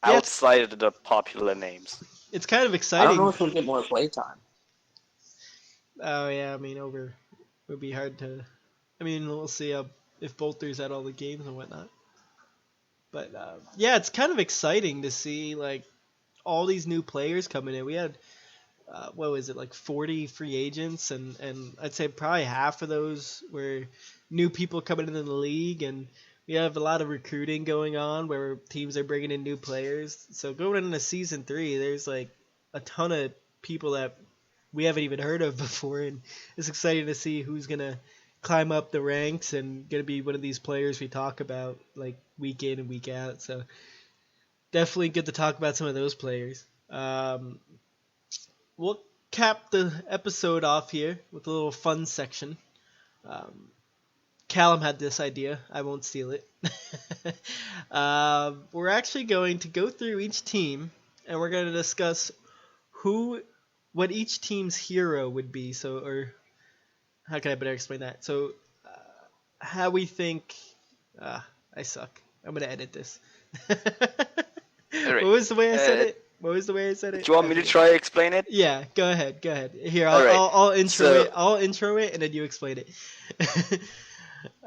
Yeah, outside of the popular names. it's kind of I don't know exciting. if he'll get more playtime. Oh yeah, I mean over it would be hard to. I mean we'll see if Bolter's at all the games and whatnot. But yeah, it's kind of exciting to see like all these new players coming in. We had what was it like 40 free agents and I'd say probably half of those were new people coming into the league and we have a lot of recruiting going on where teams are bringing in new players. So going into season 3, there's like a ton of people that we haven't even heard of before and it's exciting to see who's going to climb up the ranks and gonna be one of these players we talk about like week in and week out. So definitely good to talk about some of those players. We'll cap the episode off here with a little fun section. Um, Callum had this idea. I won't steal it. We're actually going to go through each team and we're going to discuss what each team's hero would be. So, or how can I better explain that? So, how we think. I suck. I'm going to edit this. All right. What was the way I said it? What was the way I said it? Do you want me to try to explain it? Yeah, go ahead. Go ahead. Here, All right. I'll intro So- it. I'll intro it, and then you explain it.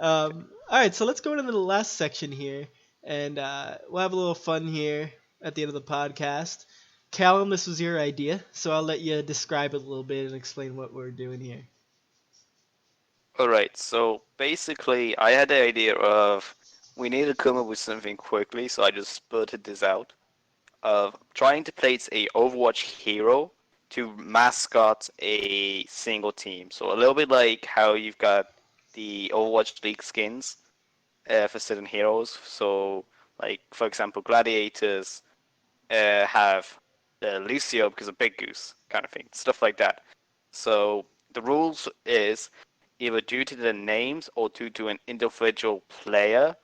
All right, so let's go into the last section here, and we'll have a little fun here at the end of the podcast. Callum, this was your idea, so I'll let you describe it a little bit and explain what we're doing here. Alright, so basically, I had the idea of we need to come up with something quickly, so I just spurted this out of trying to place a Overwatch hero to mascot a single team. So a little bit like how you've got the Overwatch League skins for certain heroes. So, like for example, Gladiators have Lucio because of Big Goose kind of thing, stuff like that. So the rules is either due to the names or due to an individual player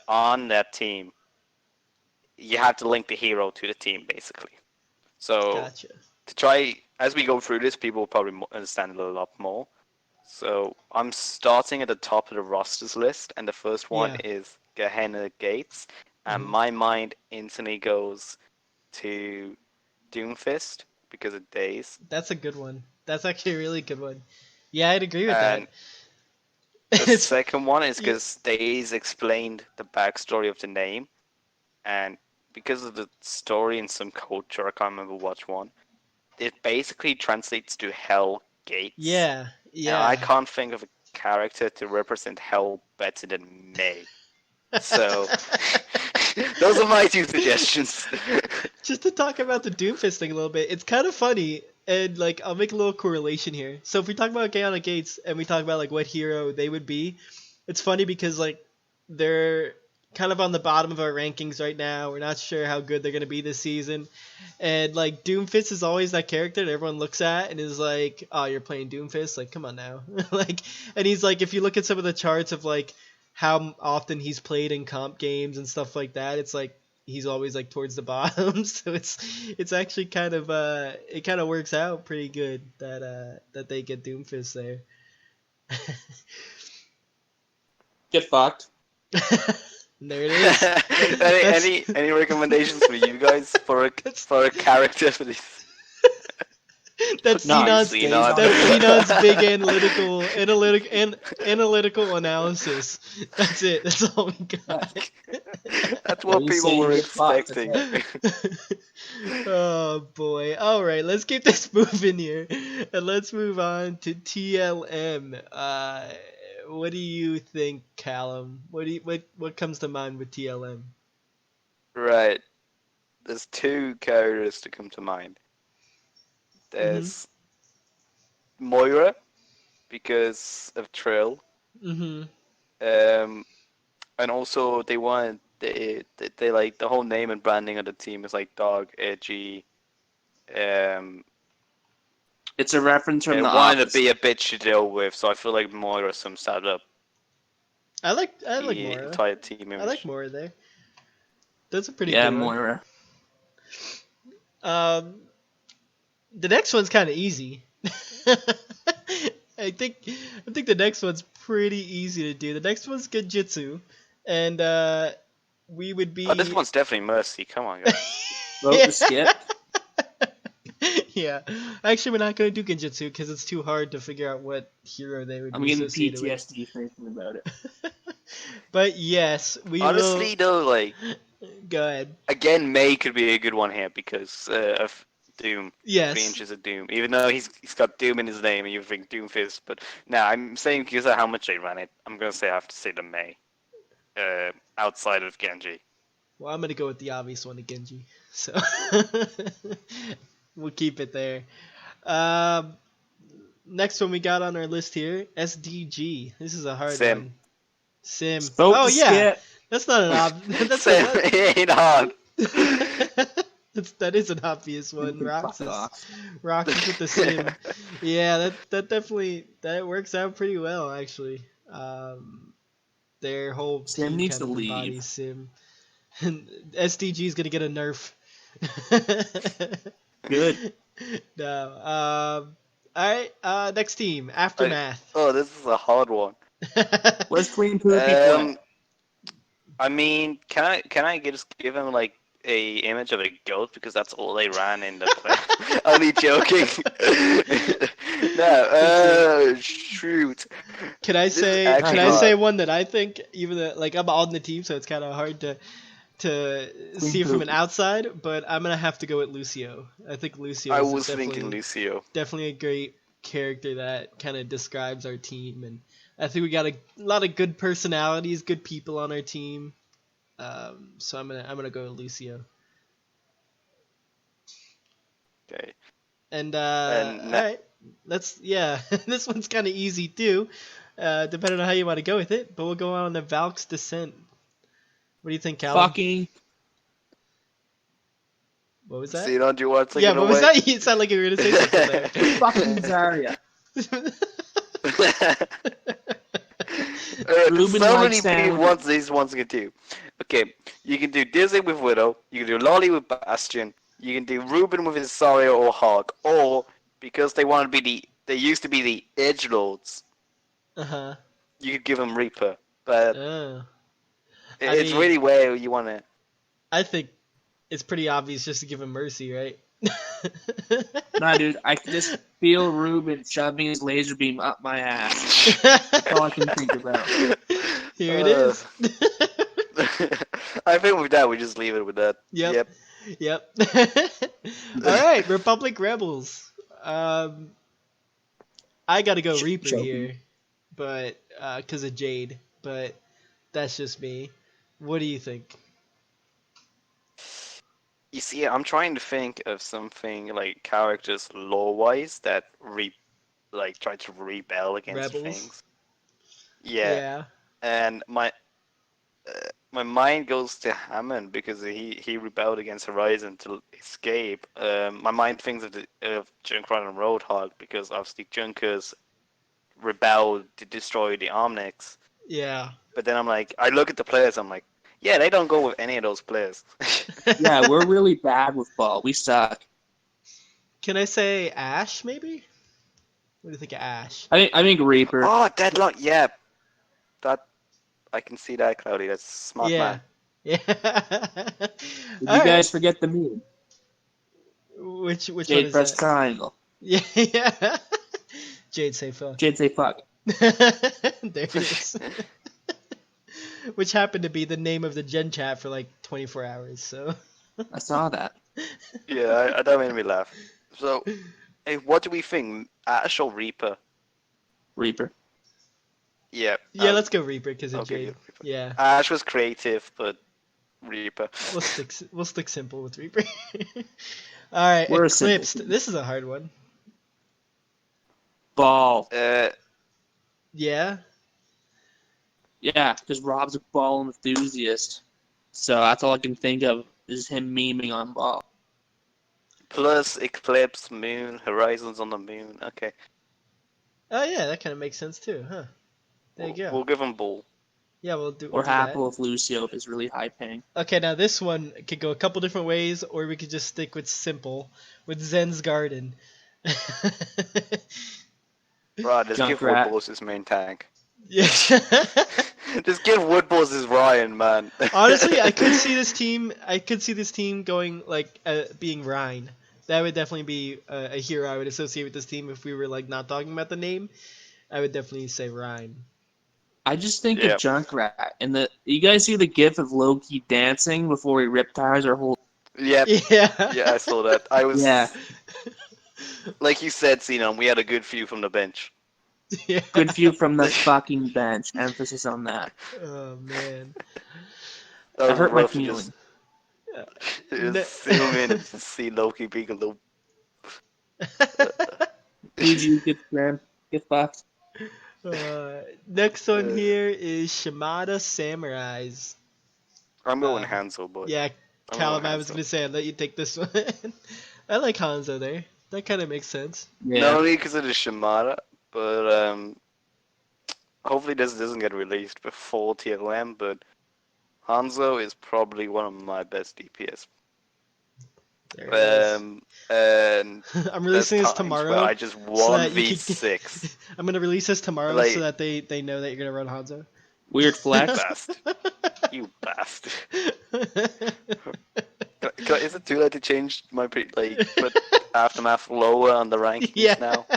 on that team. You have to link the hero to the team, basically. So Gotcha. to try, as we go through this, people will probably understand it a lot more. So I'm starting at the top of the rosters list, and the first one is Gehenna Gates, and my mind instantly goes to Doomfist because of Days. That's a good one. That's actually a really good one. Yeah, I'd agree with And that. the second one is because Days explained the backstory of the name, and because of the story and some culture, I can't remember which one, it basically translates to Hell Gates. Yeah. And I can't think of a character to represent Hell better than May. So, those are my two suggestions. Just to talk about the Doomfist thing a little bit, it's kind of funny, and like I'll make a little correlation here. So if we talk about Gehenna Gates and we talk about like what hero they would be, it's funny because like they're kind of on the bottom of our rankings right now. We're not sure how good they're gonna be this season, and like Doomfist is always that character that everyone looks at and is like, "Oh, you're playing Doomfist? Like, come on now!" Like, and he's like, if you look at some of the charts of like how often he's played in comp games and stuff like that, it's like he's always like towards the bottom. So it's actually kind of it kind of works out pretty good that they get Doomfist there. Get fucked. There it is. any recommendations for you guys for a character for this? That's Nice. Xenon's big analytical analysis. That's it. That's all we got. That's what you people say were get fucked, expecting. Oh boy. All right, let's keep this moving here, and let's move on to TLM. What do you think, Callum? What comes to mind with TLM? Right. There's two characters to come to mind. There's Moira, because of Trill. Mm-hmm. And also they like the whole name and branding of the team is like dog, edgy. It's a reference from It the wanted Office. to be a bitch to deal with, so I feel like Moira sums that up. I like The Moira. entire team image. I like Moira there. That's a pretty Yeah, good one. Moira. The next one's kind of easy. I think the next one's pretty easy to do. The next one's Genjutsu, and we would be. Oh, this one's definitely Mercy. Come on, guys. Vote to skip. Yeah, actually, we're not gonna do Genjutsu because it's too hard to figure out what hero they would I'm be getting associated with. PTSD thinking about it. But yes, we Honestly, though, like will. Go ahead. again, May could be a good one here because of Doom. 3 Yes. inches of Doom. Even though he's got Doom in his name and you think Doomfist, but no, I'm saying because of how much they ran it, I'm gonna say I have to say the May. Outside of Genji. Well, I'm gonna go with the obvious one, Genji. So we'll keep it there. next one we got on our list here, SDG. This is a hard Sim. one. Sim. Vote Oh to yeah, skip. that's not an that's Sim, a, it ain't hard. that is an obvious one. Fuck Roxas off. with the Sim. Yeah, that definitely that works out pretty well actually. Their whole Sim team needs kind to of leave. embodies Sim. SDG is gonna get a nerf. Good. No. All right. Next team, Aftermath. Oh, this is a hard one. What's Clean Poopy play? I mean, can I just give him like a image of a goat because that's all they ran in the play? Only joking. No, shoot. Can I This is say? actually Can I hard. say one that I think? Even though, like, I'm on the team, so it's kind of hard to see it from an Poopy. outside. But I'm gonna have to go with Lucio. I think Lucio I is was thinking Lucio. definitely a great character that kind of describes our team, and I think we got a lot of good personalities, good people on our team. So I'm gonna go with Lucio. Okay. And And all right, this one's kind of easy too, depending on how you want to go with it. But we'll go on to Valk's Descent. What do you think, Callum? Fucking What was that? Xenon, do you want to take Yeah, it what away? was that? You sound like you were gonna say something there. fucking Zarya. Ruben So likes many people sandwiches. want these ones to do. Okay, you can do Dizzy with Widow, you can do Lolly with Bastion, you can do Ruben with his Zarya or Hog, or because they want to be they used to be the Edgelords, Uh-huh. you could give them Reaper. But Oh. it's mean- really where you want it. I think it's pretty obvious just to give him Mercy, right? Nah, dude, I can just feel Ruben shoving his laser beam up my ass. That's all I can think about. Here it is. I think with that we just leave it with that. Yep. Yep. All right, Republic Rebels. I gotta go Reaper Joking. here, but because of Jade. But that's just me. What do you think? You see, I'm trying to think of something like characters lore-wise that try to rebel against Rebels? things. Yeah, Yeah. and my mind goes to Hammond because he rebelled against Horizon to escape. My mind thinks of Junkrat and Roadhog because obviously Junkers rebelled to destroy the Omnics. Yeah. But then I'm like, I look at the players, I'm like, yeah, they don't go with any of those players. Yeah, we're really bad with ball. We suck. Can I say Ash, maybe? What do you think of Ash? I think Reaper. Oh, Deadlock, yeah. That I can see that, Cloudy. That's a smart Yeah. man. Yeah. Did All you right. guys forget the meme? Which one Jade is press that? triangle. Yeah. Yeah. Jade say fuck. Jade say fuck. There it is. Which happened to be the name of the Gen chat for like 24 hours. So. I saw that. Yeah, that made me laugh. So, hey, what do we think? Ash or Reaper? Reaper. Yeah. Yeah, let's go Reaper because of okay, Jade. Reaper. Yeah. Ash was creative, but Reaper. We'll stick simple with Reaper. All right, We're a simple Eclipsed. team. This is a hard one. Ball. Yeah. Yeah, because Rob's a ball enthusiast. So that's all I can think of is him memeing on ball. Plus Eclipse, Moon, Horizons on the Moon. Okay. Oh yeah, that kind of makes sense too, huh? There you go. We'll give him Bull. Yeah, we'll do. Or We'll do that. Apple if Lucio is really high paying. Okay, now this one could go a couple different ways, or we could just stick with simple, with Zen's Garden. Right, let's give Junkrat. Woodballs his main tank. Yeah. Just give Woodballs his Ryan, man. Honestly, I could see this team. I could see this team going like being Rhine. That would definitely be a hero I would associate with this team if we were like not talking about the name. I would definitely say Rhine. I just think Yep. of Junkrat and you guys see the gif of Loki dancing before he riptires our whole. Yep. Yeah. Yeah, I saw that. I was Yeah, like you said, Xenon, we had a good view from the bench. Yeah. good view from the fucking bench. Emphasis on that. Oh man. That I was hurt my rough to feelings. just zoom in and just see Loki being a little. GG, get slammed. Get fucked. Next one here is Shimada Samurais. I'm going Hanzo, boy. Yeah, I'm Callum, going I was Hanzo. gonna say I'd let you take this one. I like Hanzo there. That kind of makes sense. Yeah. Not only because it is Shimada, but hopefully this doesn't get released before TLM, but Hanzo is probably one of my best DPS. There it is. And I'm there's releasing this times where tomorrow I just so that you could 1v6. I'm gonna release this tomorrow Like- so that they know that you're gonna run Hanzo. Weird You flex. bastard. You bastard. Is it too late to change my put Aftermath lower on the rankings Yeah. now?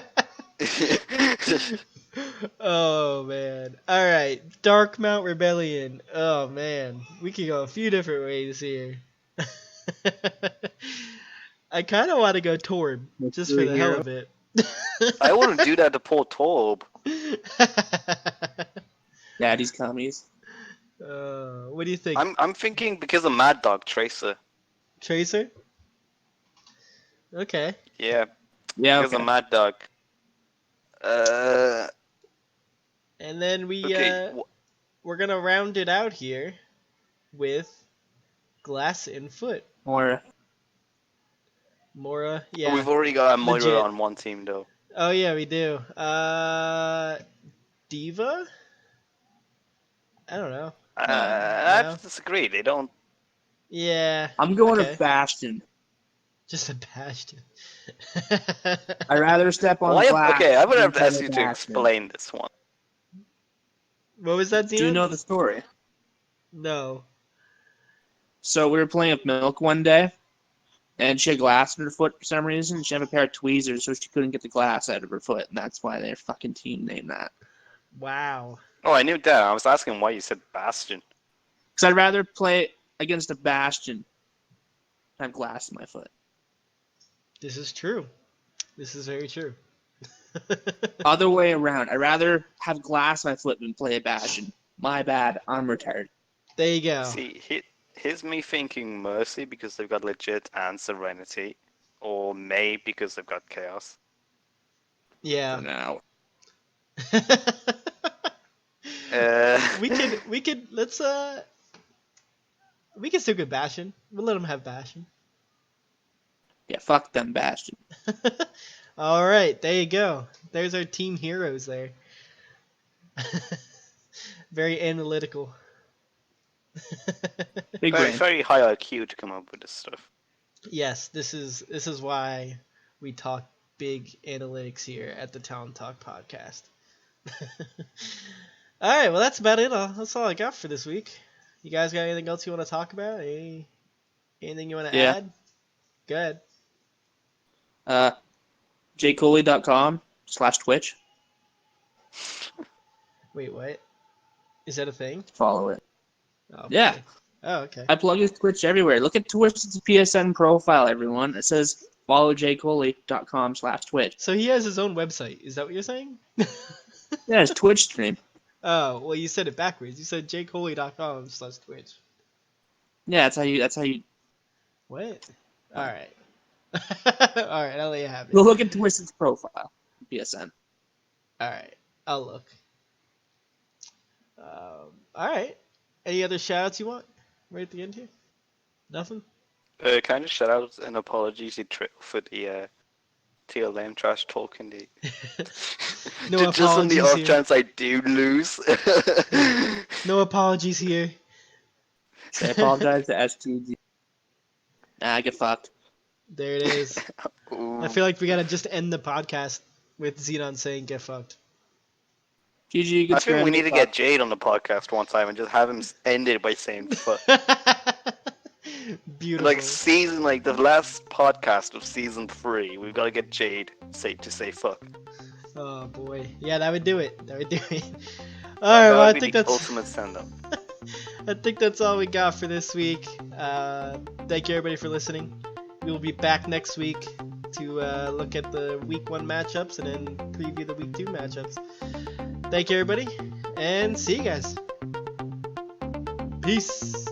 Oh man. Alright. Dark Mount Rebellion. Oh man. We could go a few different ways here. I kinda wanna go Torb, just for the hell of it. I wouldn't do that to poor Torb. Daddy's commies. What do you think? I'm thinking because of Mad Dog Tracer. Tracer? Okay. Yeah, Yeah, because okay. of Mad Dog. And then Okay. we're gonna round it out here with Glass in Foot. Or Mora, yeah. We've already got Moira Legit. on one team though. Oh yeah, we do. Diva? I don't know. I No. have to disagree. They don't. Yeah. I'm going Okay. to Bastion. Just a Bastion. I'd rather step on Why? glass. Okay, I would have to than ask you to Bastion. explain this one. What was that, Xenon? Do you know the story? No. So we were playing with Milk one day, and she had glass in her foot for some reason. She had a pair of tweezers, so she couldn't get the glass out of her foot, and that's why their fucking team named that. Wow. Oh, I knew that. I was asking why you said Bastion. Because I'd rather play against a Bastion than have glass in my foot. This is true. This is very true. Other way around. I'd rather have glass in my foot than play a Bastion. My bad. I'm retarded. There you go. See, here's me thinking Mercy because they've got legit and Serenity, or May because they've got Chaos. Yeah. For now. we could we can still get Bastion. We'll let them have Bastion. Yeah, fuck them Bastion. All right, there you go. There's our team heroes there. Very analytical. Big Very, brain. very high IQ to come up with this stuff. Yes, this is why we talk big analytics here at the Talon Talk podcast. All right, well that's about it. That's all I got for this week. You guys got anything else you want to talk about? Anything you want to Yeah. add? Go ahead. jcoley.com/Twitch. Wait, what? Is that a thing? Follow it. Oh, Yeah. okay. Oh, okay. I plug his Twitch everywhere. Look at Twitch's PSN profile, everyone. It says follow jcoley.com/Twitch. So he has his own website. Is that what you're saying? Yeah, it's Twitch stream. Oh, well, you said it backwards. You said jcoley.com/Twitch. Yeah, that's how you What? All right. All right, I'll let you have it. go look at Twitch's profile. PSN. All right, I'll look. All right. Any other shout-outs you want right at the end here? Nothing? Can I just shout out an apology to for the TLM trash talk in the No just on the apologies off here. chance I do lose. No apologies here. So I apologize to STG. Nah, get fucked. There it is. I feel like we gotta just end the podcast with Xenon saying "get fucked." GG, I good think we scram, need to fuck. get Jade on the podcast one time and just have him end it by saying fuck. Beautiful. Like season, like the last podcast of season 3, we've got to get Jade to say fuck. Oh boy, yeah, that would do it. That would do it. All right, well, I That would be think the that's ultimate send-up. I think that's all we got for this week. Thank you everybody for listening. We'll be back next week to look at the week 1 matchups and then preview the week 2 matchups. Thank you everybody, and see you guys. Peace.